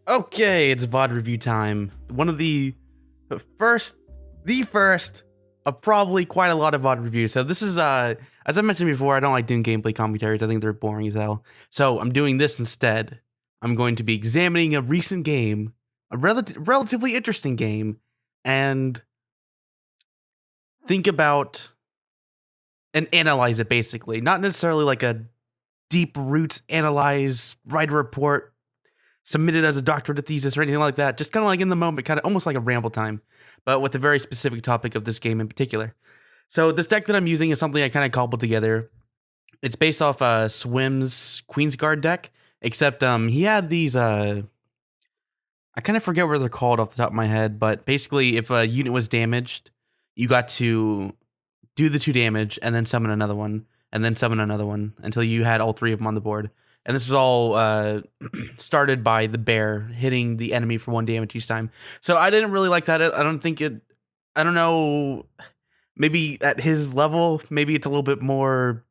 Okay, it's VOD review time. One of the first of probably quite a lot of VOD reviews. So this is, as I mentioned before, I don't like doing gameplay commentaries. I think they're boring as hell. So I'm doing this instead. I'm going to be examining a recent game, a relatively interesting game, and think about and analyze it basically. Not necessarily like a deep roots analyze, write a report, submit it as a doctorate thesis or anything like that. Just kind of like in the moment, kind of almost like a ramble time, but with a very specific topic of this game in particular. So this deck that I'm using is something I kind of cobbled together. It's based off Swim's Queensguard deck, except he had these I kind of forget what they're called off the top of my head, but basically if a unit was damaged, you got to do the 2 damage and then summon another one and then summon another one until you had all 3 of them on the board. And this was all started by the bear hitting the enemy for 1 damage each time. So I didn't really like that. I don't know, maybe at his level, maybe it's a little bit more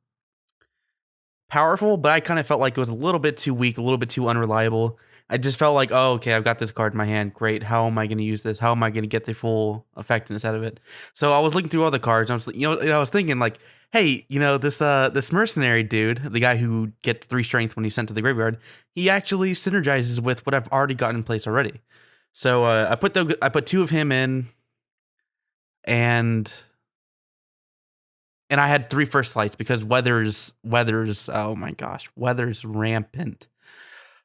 powerful, but I kind of felt like it was a little bit too weak, a little bit too unreliable. I just felt like, oh, okay, I've got this card in my hand. Great. How am I going to use this? How am I going to get the full effectiveness out of it? So I was looking through other cards. And I was thinking like, hey, this mercenary dude, the guy who gets 3 strength when he's sent to the graveyard, he actually synergizes with what I've already got in place already. So I put 2 of him in, and I had 3 first lights because weather's oh my gosh, weather's rampant.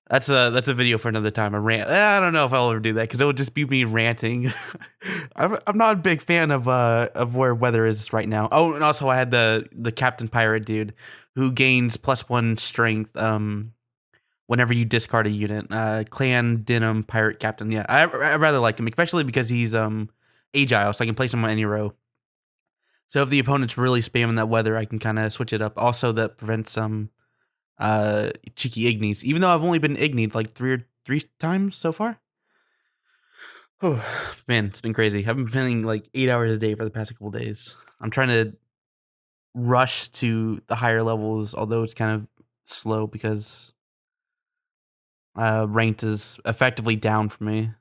That's a video for another time. A rant. I don't know if I'll ever do that because it would just be me ranting. I'm not a big fan of where weather is right now. Oh, and also I had the Captain Pirate dude who gains +1 strength whenever you discard a unit. Clan Denim Pirate Captain. Yeah, I rather like him, especially because he's agile, so I can place him on any row. So if the opponent's really spamming that weather, I can kind of switch it up. Also, that prevents cheeky ignies, even though I've only been ignied like three times so far. Oh man, it's been crazy. I've been playing like 8 hours a day for the past couple days. I'm trying to rush to the higher levels, although it's kind of slow because ranked is effectively down for me.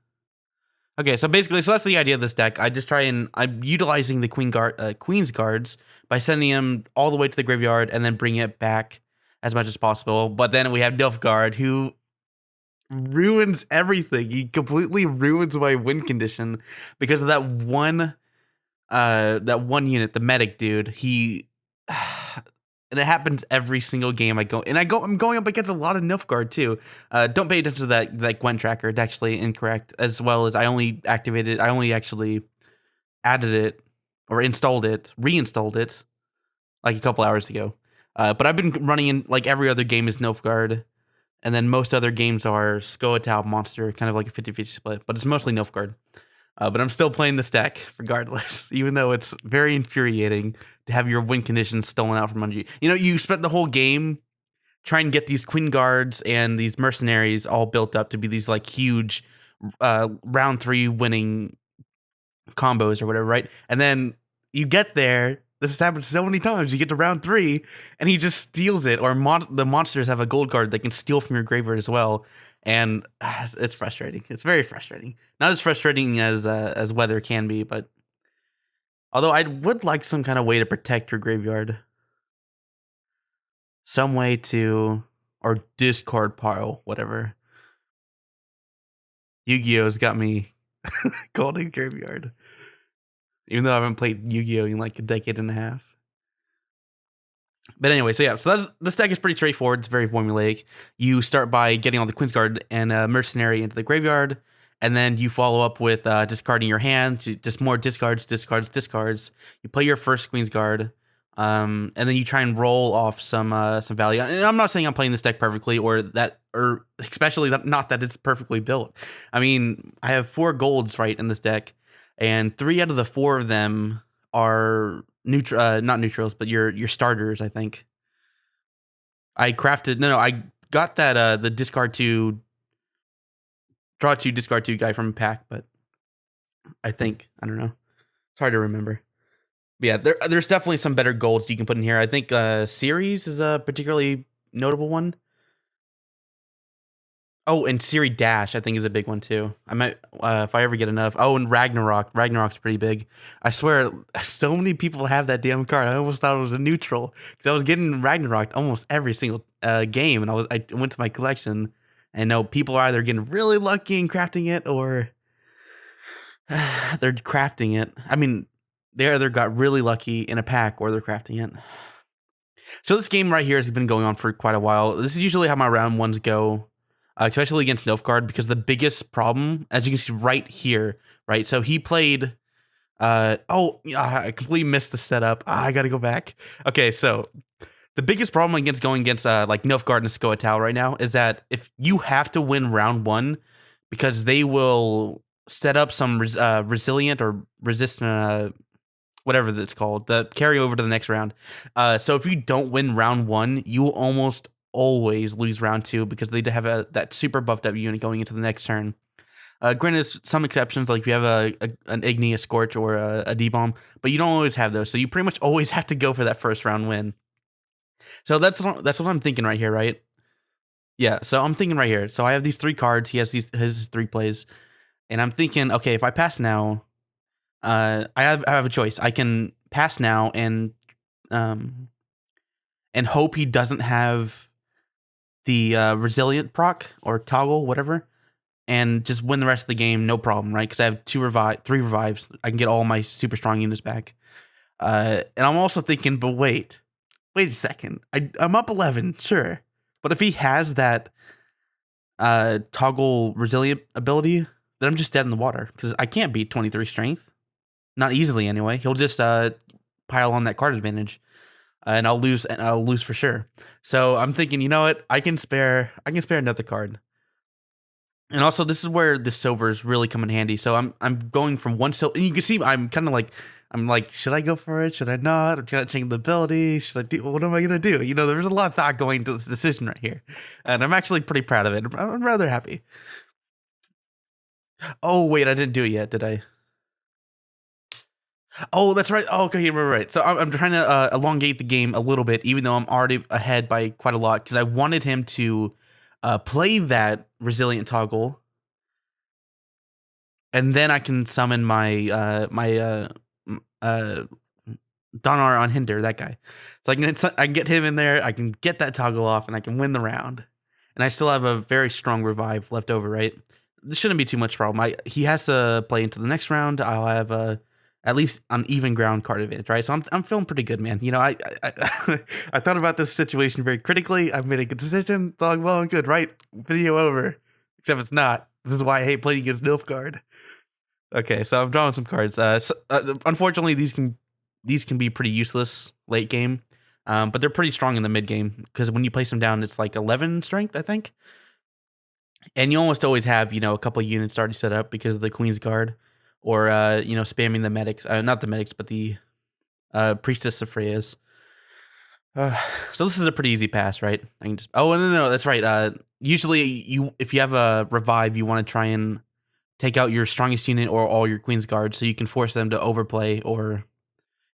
Okay, so basically, that's the idea of this deck. I'm utilizing the Queen's Guards by sending them all the way to the graveyard and then bringing it back as much as possible. But then we have Nilfgaard, who ruins everything. He completely ruins my win condition because of that one unit, the medic dude. He and it happens every single game I go. I'm going up against a lot of Nilfgaard too. Don't pay attention to that Gwent tracker. It's actually incorrect. As well as I only actually added it or reinstalled it like a couple hours ago. But I've been running in like every other game is Nilfgaard, and then most other games are scoi'tael monster, kind of like a 50-50 split, but it's mostly Nilfgaard. But I'm still playing this deck regardless, even though it's very infuriating to have your win conditions stolen out from under you. You spent the whole game trying to get these Queen Guards and these mercenaries all built up to be these like huge round 3 winning combos or whatever, right? And then you get there. This has happened so many times. You get to round 3, and he just steals it. Or the monsters have a gold card they can steal from your graveyard as well, and it's frustrating. It's very frustrating. Not as frustrating as weather can be, but although I would like some kind of way to protect your graveyard, some way to or discard pile, whatever. Yu-Gi-Oh's got me cold in graveyard. Even though I haven't played Yu-Gi-Oh in like a decade and a half. But anyway, so this deck is pretty straightforward. It's very formulaic. You start by getting all the Queensguard and Mercenary into the graveyard, and then you follow up with discarding your hand, just more discards. You play your first Queensguard, and then you try and roll off some value. And I'm not saying I'm playing this deck perfectly, or especially not that it's perfectly built. I mean, I have 4 golds right in this deck. And 3 out of the 4 of them are not neutrals, but your starters, I think. I got that the discard 2, draw 2, discard 2 guy from a pack, but I don't know. It's hard to remember. But yeah, there's definitely some better golds you can put in here. I think Series is a particularly notable one. Oh, and Siri Dash, I think, is a big one too. I might, if I ever get enough. Oh, and Ragnarok. Ragnarok's pretty big. I swear, so many people have that damn card. I almost thought it was a neutral because I was getting Ragnarok almost every single game, and I went to my collection, and no, people are either getting really lucky and crafting it, or they're crafting it. I mean, they either got really lucky in a pack, or they're crafting it. So this game right here has been going on for quite a while. This is usually how my round ones go. Especially against Nilfgaard, because the biggest problem, as you can see right here, right? So he played. I completely missed the setup. I got to go back. Okay, so the biggest problem going against like Nilfgaard and scoi'tael right now is that if you have to win round one, because they will set up some resilient or resistant, whatever that's called, the carry over to the next round. So if you don't win round one, you will almost always lose round two because they have that super buffed up unit going into the next turn. Granted, some exceptions, like if you have an Igni, a Scorch, or a D-Bomb, but you don't always have those. So you pretty much always have to go for that first round win. So that's what I'm thinking right here, right? Yeah, so I'm thinking right here. So I have these 3 cards. He has his 3 plays. And I'm thinking, okay, if I pass now, I have a choice. I can pass now and hope he doesn't have the resilient proc or toggle, whatever, and just win the rest of the game, no problem, right? Because I have 3 revives. I can get all my super strong units back. And I'm also thinking, but wait a second. I'm up 11, sure. But if he has that toggle resilient ability, then I'm just dead in the water because I can't beat 23 strength. Not easily, anyway. He'll just pile on that card advantage. And I'll lose for sure. So I'm thinking, you know what? I can spare another card. And also, this is where the silvers really come in handy. So I'm going from 1 silver, and you can see I'm kind of like, should I go for it? Should I not? I'm trying to change the ability. Should I do? What am I gonna do? You know, there's a lot of thought going into this decision right here, and I'm actually pretty proud of it. I'm rather happy. Oh wait, I didn't do it yet, did I? Oh, that's right. Oh, okay, right. So I'm trying to elongate the game a little bit, even though I'm already ahead by quite a lot, because I wanted him to play that resilient toggle, and then I can summon my Donar on Hinder, that guy. So I can get him in there. I can get that toggle off, and I can win the round. And I still have a very strong revive left over, right? This shouldn't be too much problem. He has to play into the next round. I'll have at least an even ground card advantage, right? So I'm feeling pretty good, man. You know, I I thought about this situation very critically. I've made a good decision. It's all well and good, right? Video over. Except it's not. This is why I hate playing against Nilfgaard. Okay, so I'm drawing some cards. Unfortunately, these can be pretty useless late game, but they're pretty strong in the mid game because when you place them down, it's like 11 strength, I think. And you almost always have, a couple of units already set up because of the Queen's Guard, or spamming the medics, not the medics, but the Priestess of Freya's. So this is a pretty easy pass, right? I can just. Oh no, that's right. Usually, if you have a revive, you want to try and take out your strongest unit or all your Queen's Guard, so you can force them to overplay or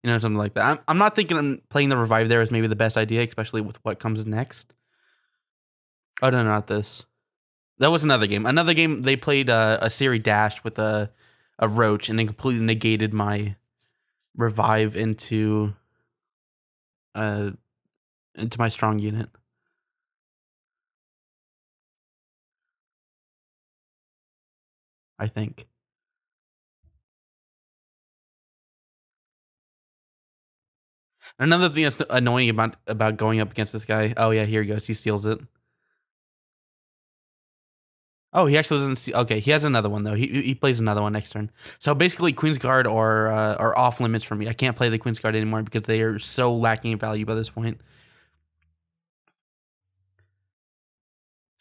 something like that. I'm not thinking playing the revive there is maybe the best idea, especially with what comes next. Oh no, not this. That was another game. Another game they played a Siri Dash with a roach, and then completely negated my revive into my strong unit. I think. Another thing that's annoying about going up against this guy. Oh yeah, here he goes. He steals it. Oh, he actually doesn't see. Okay, he has another one though. He plays another one next turn. So basically, Queen's Guard are off limits for me. I can't play the Queen's Guard anymore because they are so lacking in value by this point.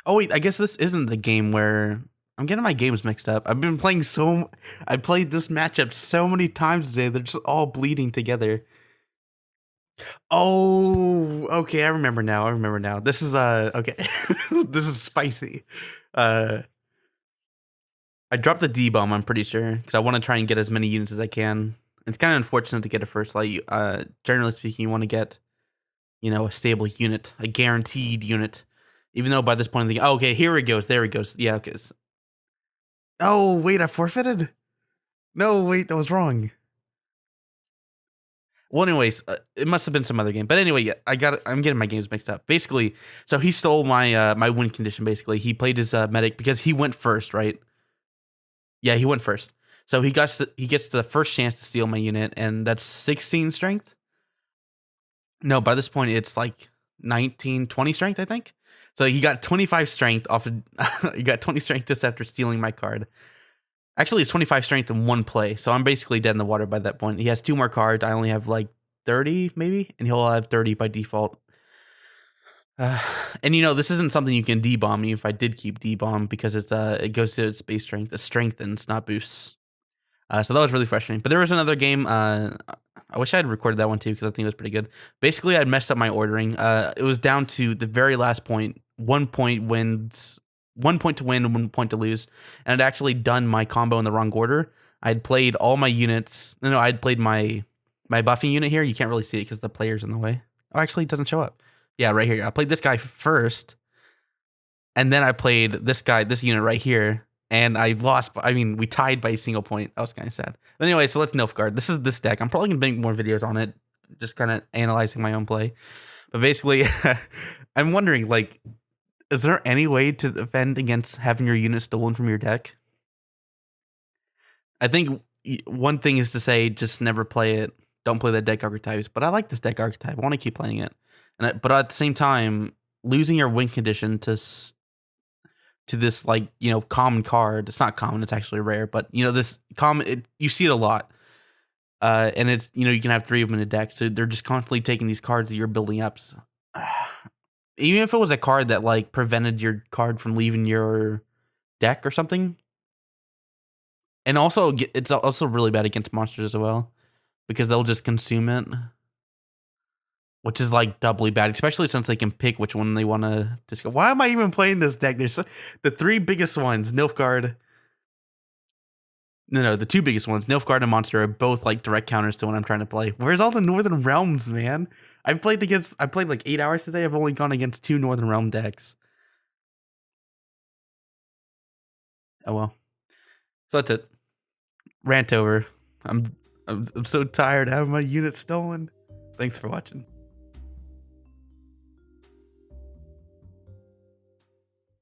Oh wait, I guess this isn't the game where I'm getting my games mixed up. I've been playing I played this matchup so many times today. They're just all bleeding together. Oh, okay. I remember now. This is okay. This is spicy. I dropped the D-bomb, I'm pretty sure, because I want to try and get as many units as I can. It's kind of unfortunate to get it first. Like, generally speaking, you want to get, a stable unit, a guaranteed unit. Even though by this point, oh, okay, here it goes. There it goes. Yeah, okay. Oh, wait, I forfeited? No, wait, that was wrong. Well, anyways, it must have been some other game. But anyway, yeah, I'm getting my games mixed up. Basically, so he stole my my win condition. Basically, he played his medic because he went first, right? Yeah, he went first. So he gets the first chance to steal my unit, and that's 16 strength. No, by this point it's like 19, 20 strength, I think. So he got 25 strength off of he got 20 strength just after stealing my card. Actually, it's 25 strength in one play, so I'm basically dead in the water by that point. He has 2 more cards. I only have like 30 maybe, and he'll have 30 by default. And this isn't something you can debomb me if I did keep debomb because it goes to its base strength. It strengthens, not boosts. So that was really frustrating. But there was another game. I wish I had recorded that one too because I think it was pretty good. Basically, I'd messed up my ordering. It was down to the very last point. 1 point wins, 1 point to win, 1 point to lose. And I'd actually done my combo in the wrong order. I'd played all my units. No, I'd played my buffing unit here. You can't really see it because the player's in the way. Oh, actually, it doesn't show up. Yeah, right here. I played this guy first. And then I played this unit right here. And I lost. I mean, we tied by a single point. That was kind of sad. But anyway, so let's Nilfgaard. This is this deck. I'm probably gonna make more videos on it, just kind of analyzing my own play. But basically, I'm wondering, like, is there any way to defend against having your unit stolen from your deck? I think one thing is to say just never play it. Don't play that deck archetypes. But I like this deck archetype. I want to keep playing it. But at the same time, losing your win condition to this, like, common card. It's not common, it's actually rare, but this common, you see it a lot. And it's, you can have 3 of them in a deck, so they're just constantly taking these cards that you're building up. Even if it was a card that like prevented your card from leaving your deck or something. And also it's also really bad against monsters as well, because they'll just consume it, which is like doubly bad, especially since they can pick which one they want to discard. Why am I even playing this deck? There's the 3 biggest ones, Nilfgaard. No, the 2 biggest ones, Nilfgaard and Monster, are both like direct counters to what I'm trying to play. Where's all the Northern Realms, man? I played like 8 hours today. I've only gone against 2 Northern Realm decks. Oh well. So that's it. Rant over. I'm so tired of having my unit stolen. Thanks for watching.